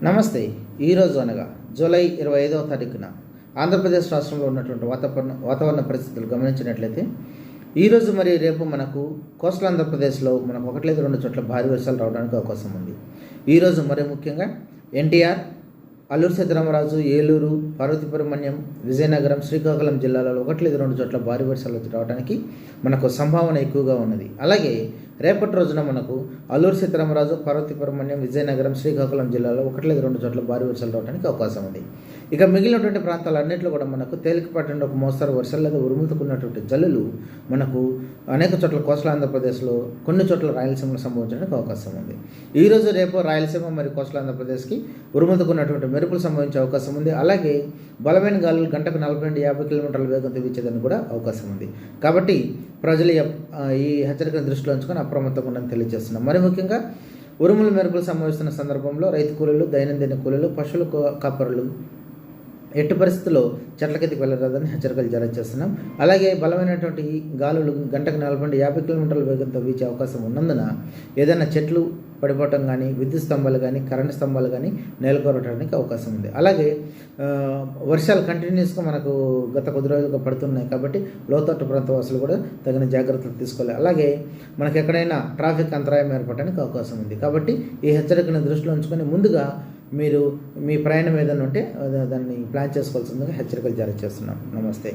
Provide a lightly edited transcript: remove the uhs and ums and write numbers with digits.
నమస్తే. ఈరోజు అనగా జూలై 25వ తారీఖున ఆంధ్రప్రదేశ్ రాష్ట్రంలో ఉన్నటువంటి వాతావరణ పరిస్థితులు గమనించినట్లయితే ఈరోజు మరియు రేపు మనకు కోస్టల్ ఆంధ్రప్రదేశ్లో మనకు 1-2 చోట్ల భారీ వర్షాలు రావడానికి అవకాశం ఉంది. ఈరోజు మరి ముఖ్యంగా ఎన్టీఆర్, అల్లూరు సీతారామరాజు, ఏలూరు, పార్వతీపురం మన్యం, విజయనగరం, శ్రీకాకుళం జిల్లాలలో 1-2 చోట్ల భారీ వర్షాలు రావడానికి మనకు సంభావన ఎక్కువగా ఉన్నది. అలాగే రేపటి రోజున మనకు అల్లూరు సీతారామరాజు, పార్వతీపురం మన్యం, విజయనగరం, శ్రీకాకుళం జిల్లాలో 1-2 చోట్ల భారీ వర్షాలు రావడానికి అవకాశం ఉంది. ఇక మిగిలినటువంటి ప్రాంతాలన్నింటిలో కూడా మనకు తేలికపాటి నుండి ఒక మోస్తరు వర్షాలు లేదా ఉరుముతుకున్నటువంటి జల్లులు మనకు అనేక చోట్ల కోస్టల్ ఆంధ్రప్రదేశ్లో, కొన్ని చోట్ల రాయలసీమలో సంభవించడానికి అవకాశం ఉంది. ఈరోజు రేపు రాయలసీమ మరియు కోస్టల్ ఆంధ్రప్రదేశ్కి ఉరుముతుకున్నటువంటి మెరుపులు సంభవించే అవకాశం ఉంది. అలాగే బలమైన గాలులు గంటకు 40-50 కిలోమీటర్ల వేగంతో వీచేదని కూడా అవకాశం ఉంది. కాబట్టి ప్రజలు ఈ హెచ్చరికను దృష్టిలో ఉంచుకొని అప్రమత్తంగా ఉండాలని తెలియజేస్తున్నాం. మరి ముఖ్యంగా ఉరుములు మెరుపులు సంభవిస్తున్న సందర్భంలో రైతు కూలీలు, దైనందిన కూలీలు, పశువుల కాపరులు ఎట్టి పరిస్థితుల్లో చెట్ల కిందకి వెళ్ళరాదని హెచ్చరికలు జారీ చేస్తున్నాం. అలాగే బలమైనటువంటి గాలులు గంటకు 40-50 కిలోమీటర్ల వేగంతో వీచే అవకాశం ఉన్నందున ఏదైనా చెట్లు పడిపోవటం కానీ, విద్యుత్ స్తంభాలు కానీ, కరెంటు స్తంభాలు కానీ నేలకొరటానికి అవకాశం ఉంది. అలాగే వర్షాలు కంటిన్యూస్గా మనకు గత కొద్ది రోజులుగా పడుతున్నాయి కాబట్టి లోతట్టు ప్రాంత వాసులు కూడా తగిన జాగ్రత్తలు తీసుకోవాలి. అలాగే మనకు ఎక్కడైనా ట్రాఫిక్ అంతరాయం ఏర్పడడానికి అవకాశం ఉంది. కాబట్టి ఈ హెచ్చరికను దృష్టిలో ఉంచుకొని ముందుగా మీరు మీ ప్రయాణం ఏదైనా ఉంటే దాన్ని ప్లాన్ చేసుకోవాల్సిందిగా హెచ్చరికలు జారీ చేస్తున్నాం. నమస్తే.